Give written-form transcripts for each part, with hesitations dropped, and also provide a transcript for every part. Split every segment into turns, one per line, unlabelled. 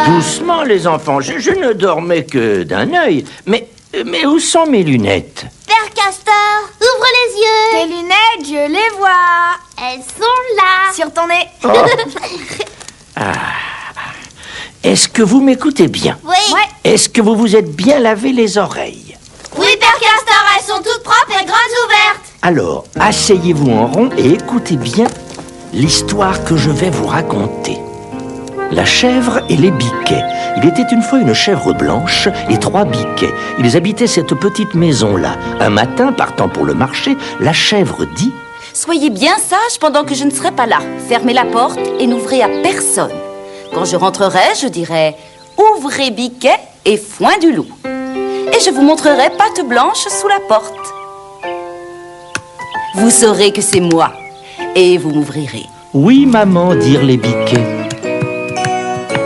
Doucement, les enfants, je ne dormais que d'un œil. Mais où sont mes lunettes?
Père Castor, ouvre les yeux.
Tes lunettes, je les vois.
Elles sont là.
Sur ton nez.
Oh. Est-ce que vous m'écoutez bien?
Oui.
Ouais.
Est-ce que vous vous êtes bien lavé les oreilles?
Oui, Père Castor, elles sont toutes propres et grandes ouvertes.
Alors, asseyez-vous en rond et écoutez bien l'histoire que je vais vous raconter. La chèvre et les biquets. Il était une fois une chèvre blanche et 3 biquets. Ils habitaient cette petite maison-là. Un matin, partant pour le marché, la chèvre dit:
Soyez bien sages pendant que je ne serai pas là. Fermez la porte et n'ouvrez à personne. Quand je rentrerai, je dirai: ouvrez biquet et foin du loup. Et je vous montrerai patte blanche sous la porte. Vous saurez que c'est moi et vous m'ouvrirez.
Oui, maman, dirent les biquets.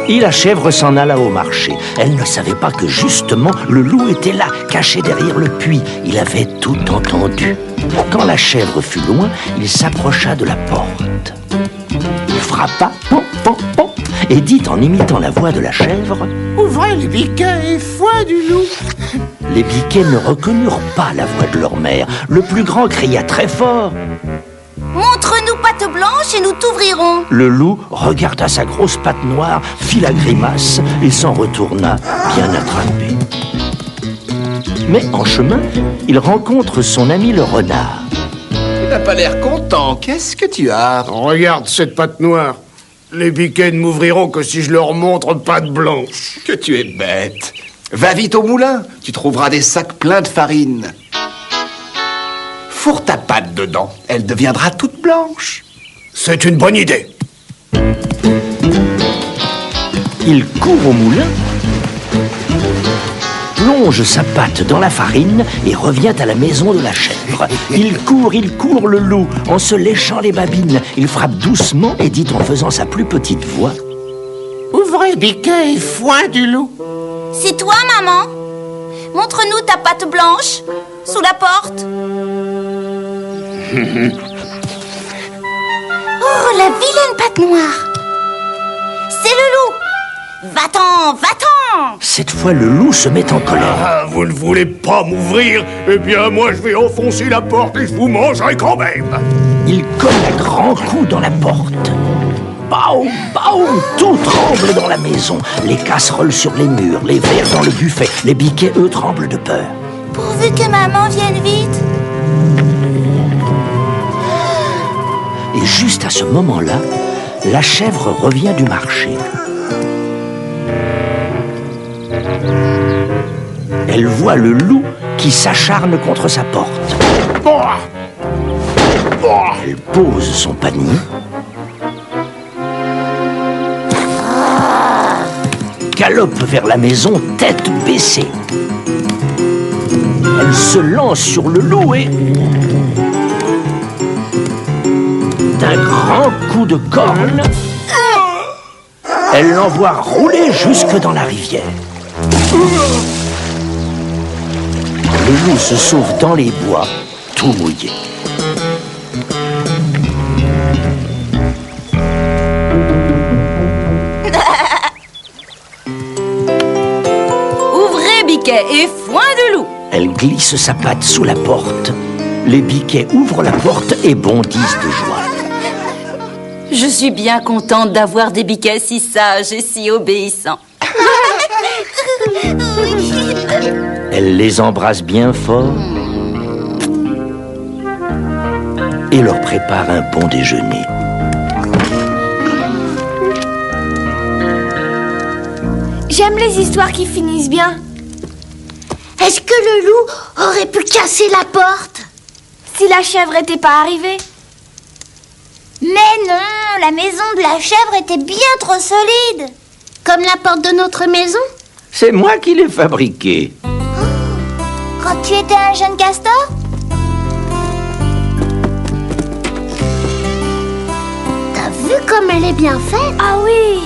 Et la chèvre s'en alla au marché. Elle ne savait pas que justement le loup était là, caché derrière le puits. Il avait tout entendu. Quand la chèvre fut loin, il s'approcha de la porte. Il frappa, pom, pom, pom, et dit en imitant la voix de la chèvre:
Ouvrez les biquets et foin du loup.
Les biquets ne reconnurent pas la voix de leur mère. Le plus grand cria très fort:
Montre-nous patte blanche et nous t'ouvrirons.
Le loup regarda sa grosse patte noire, fit la grimace et s'en retourna bien attrapé. Mais en chemin, il rencontre son ami le renard.
Tu n'as pas l'air content, qu'est-ce que tu as?
Regarde cette patte noire. Les biquets ne m'ouvriront que si je leur montre patte blanche.
Que tu es bête. Va vite au moulin, tu trouveras des sacs pleins de farine. Fourre ta patte dedans, elle deviendra toute blanche.
C'est une bonne idée.
Il court au moulin, plonge sa patte dans la farine et revient à la maison de la chèvre. Il court le loup, en se léchant les babines. Il frappe doucement et dit en faisant sa plus petite voix:
Ouvrez biquets et foin du loup.
C'est toi, maman. Montre-nous ta patte blanche sous la porte. Oh, la vilaine patte noire. C'est le loup. Va-t'en, va-t'en.
Cette fois, le loup se met en colère.
Ah, vous ne voulez pas m'ouvrir? Eh bien, moi, je vais enfoncer la porte et je vous mangerai quand même.
Il colle à grands coups dans la porte. Baum, baum, tout tremble dans la maison. Les casseroles sur les murs, les verres dans le buffet. Les biquets, eux, tremblent de peur.
Pourvu que maman vienne vite.
Et juste à ce moment-là, la chèvre revient du marché. Elle voit le loup qui s'acharne contre sa porte. Elle pose son panier, galope vers la maison, tête baissée. Elle se lance sur le loup et, d'un grand coup de corne, elle l'envoie rouler jusque dans la rivière. Le loup se sauve dans les bois, tout mouillé.
Ouvrez biquet et foin de loup.
Elle glisse sa patte sous la porte. Les biquets ouvrent la porte et bondissent de joie.
Je suis bien contente d'avoir des biquets si sages et si obéissants.
Elle les embrasse bien fort et leur prépare un bon déjeuner.
J'aime les histoires qui finissent bien.
Est-ce que le loup aurait pu casser la porte?
Si la chèvre était pas arrivée.
Mais non, la maison de la chèvre était bien trop solide. Comme la porte de notre maison.
C'est moi qui l'ai fabriquée.
Quand tu étais un jeune castor? T'as vu comme elle est bien faite?
Ah oui.